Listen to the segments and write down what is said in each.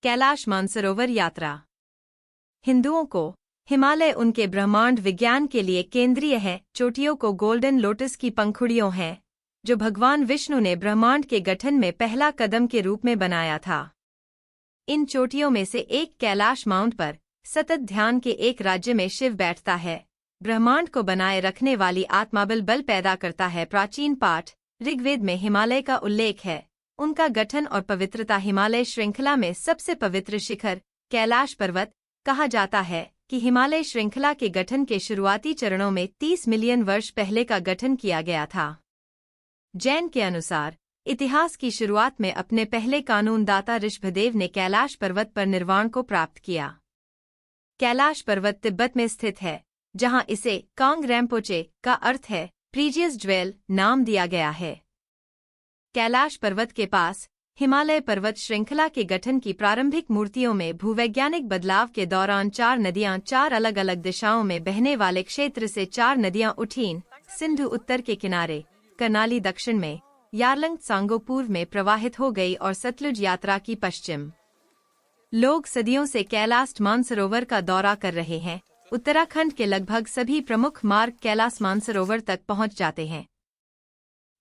कैलाश मानसरोवर यात्रा। हिंदुओं को हिमालय उनके ब्रह्मांड विज्ञान के लिए केंद्रीय है। चोटियों को गोल्डन लोटस की पंखुड़ियों हैं, जो भगवान विष्णु ने ब्रह्मांड के गठन में पहला कदम के रूप में बनाया था। इन चोटियों में से एक कैलाश माउंट पर सतत ध्यान के एक राज्य में शिव बैठता है। ब्रह्मांड को बनाए रखने वाली आत्माबल बल पैदा करता है। प्राचीन पाठ ऋग्वेद में हिमालय का उल्लेख है। उनका गठन और पवित्रता हिमालय श्रृंखला में सबसे पवित्र शिखर कैलाश पर्वत कहा जाता है कि हिमालय श्रृंखला के गठन के शुरुआती चरणों में 30 मिलियन वर्ष पहले का गठन किया गया था। जैन के अनुसार इतिहास की शुरुआत में अपने पहले कानूनदाता ऋषभदेव ने कैलाश पर्वत पर निर्वाण को प्राप्त किया। कैलाश पर्वत तिब्बत में स्थित है, जहां इसे कांग रेम्पोचे का अर्थ है प्रीजियस ज्वेल नाम दिया गया है। कैलाश पर्वत के पास हिमालय पर्वत श्रृंखला के गठन की प्रारंभिक मूर्तियों में भूवैज्ञानिक बदलाव के दौरान 4 नदियां 4 अलग अलग दिशाओं में बहने वाले क्षेत्र से 4 नदियां उठीं। सिंधु उत्तर के किनारे, कर्नाली दक्षिण में, यारलंग सांगो पूर्व में प्रवाहित हो गई और सतलुज यात्रा की पश्चिम। लोग सदियों से कैलाश मानसरोवर का दौरा कर रहे हैं। उत्तराखंड के लगभग सभी प्रमुख मार्ग कैलाश मानसरोवर तक पहुंच जाते हैं।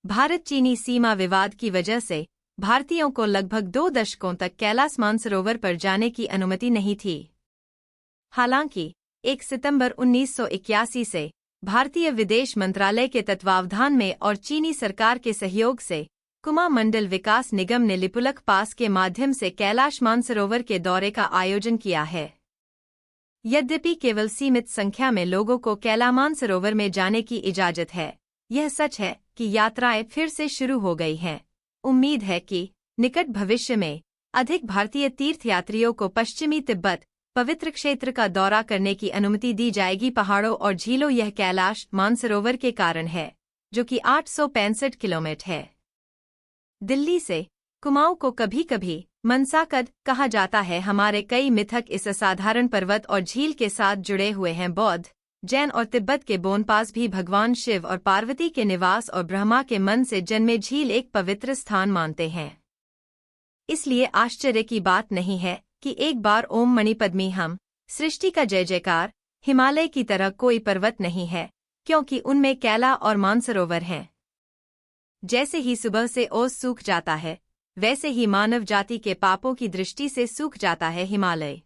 भारत चीनी सीमा विवाद की वजह से भारतीयों को लगभग 2 दशकों तक कैलाश मानसरोवर पर जाने की अनुमति नहीं थी। हालांकि 1 सितंबर 1981 से भारतीय विदेश मंत्रालय के तत्वावधान में और चीनी सरकार के सहयोग से कुमा मंडल विकास निगम ने लिपुलख पास के माध्यम से कैलाश मानसरोवर के दौरे का आयोजन किया है। यद्यपि केवल सीमित संख्या में लोगों को कैलाश मानसरोवर में जाने की इजाजत है, यह सच है कि यात्राएं फिर से शुरू हो गई हैं। उम्मीद है कि निकट भविष्य में अधिक भारतीय तीर्थयात्रियों को पश्चिमी तिब्बत पवित्र क्षेत्र का दौरा करने की अनुमति दी जाएगी। पहाड़ों और झीलों यह कैलाश मानसरोवर के कारण है, जो कि 865 किलोमीटर है। दिल्ली से कुमाऊं को कभी कभी मनसाकद कहा जाता है। हमारे कई मिथक इस असाधारण पर्वत और झील के साथ जुड़े हुए हैं। बौद्ध, जैन और तिब्बत के बोनपास भी भगवान शिव और पार्वती के निवास और ब्रह्मा के मन से जन्मे झील एक पवित्र स्थान मानते हैं। इसलिए आश्चर्य की बात नहीं है कि एक बार ओम मणि पद्मी हम सृष्टि का जय जयकार। हिमालय की तरह कोई पर्वत नहीं है, क्योंकि उनमें कैला और मानसरोवर हैं। जैसे ही सुबह से ओस सूख जाता है, वैसे ही मानव जाति के पापों की दृष्टि से सूख जाता है हिमालय।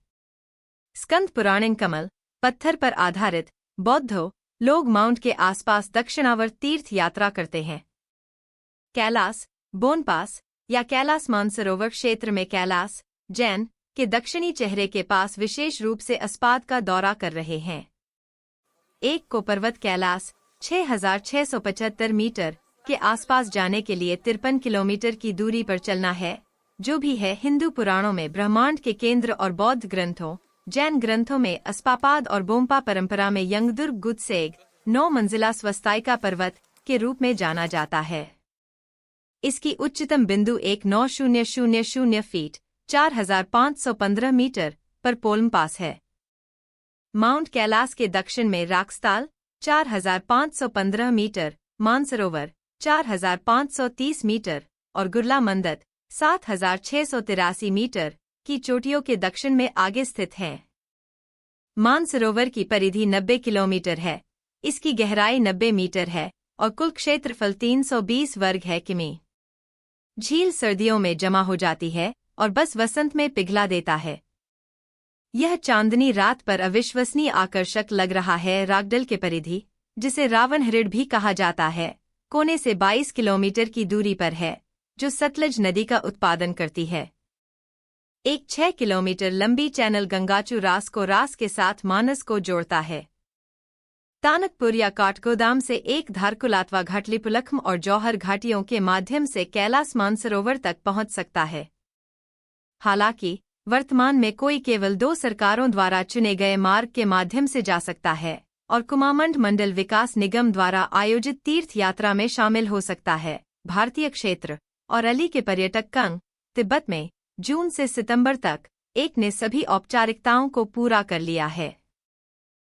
स्कंद पुराणिन कमल पत्थर पर आधारित बौद्धों लोग माउंट के आसपास दक्षिणावर्त तीर्थ यात्रा करते हैं। कैलाश बोनपास या कैलाश मानसरोवर क्षेत्र में कैलाश जैन के दक्षिणी चेहरे के पास विशेष रूप से अस्पाद का दौरा कर रहे हैं। एक को पर्वत कैलाश 6675 मीटर के आसपास जाने के लिए 53 किलोमीटर की दूरी पर चलना है, जो भी है हिंदू पुराणों में ब्रह्मांड के केंद्र और बौद्ध ग्रंथों जैन ग्रंथों में अस्पापाद और बोम्पा परंपरा में यंगदुर्ग गुत्सेग 9 मंजिला स्वस्तायिका पर्वत के रूप में जाना जाता है। इसकी उच्चतम बिंदु 19,000 फीट 4515 मीटर पर पोलम पास है। माउंट कैलाश के दक्षिण में राक्सताल 4515 मीटर, मानसरोवर 4530 मीटर और गुरला मंदत 7683 मीटर की चोटियों के दक्षिण में आगे स्थित हैं। मानसरोवर की परिधि 90 किलोमीटर है। इसकी गहराई 90 मीटर है और कुल क्षेत्रफल 320 वर्ग है किमी। झील सर्दियों में जमा हो जाती है और बस वसंत में पिघला देता है। यह चांदनी रात पर अविश्वसनीय आकर्षक लग रहा है। रागडल के परिधि, जिसे रावण हिरड भी कहा जाता है, कोने से 22 किलोमीटर की दूरी पर है, जो सतलज नदी का उत्पादन करती है। एक 6 किलोमीटर लंबी चैनल गंगाचू रास को रास के साथ मानस को जोड़ता है। तानकपुर या काठगोदाम से एक धारकुलातवा घाट लिपुलखम और जौहर घाटियों के माध्यम से कैलाश मानसरोवर तक पहुंच सकता है। हालांकि वर्तमान में कोई केवल 2 सरकारों द्वारा चुने गए मार्ग के माध्यम से जा सकता है और कुमामंड मंडल विकास निगम द्वारा आयोजित तीर्थ यात्रा में शामिल हो सकता है। भारतीय क्षेत्र और अली के पर्यटक कंग तिब्बत में जून से सितंबर तक एक ने सभी औपचारिकताओं को पूरा कर लिया है।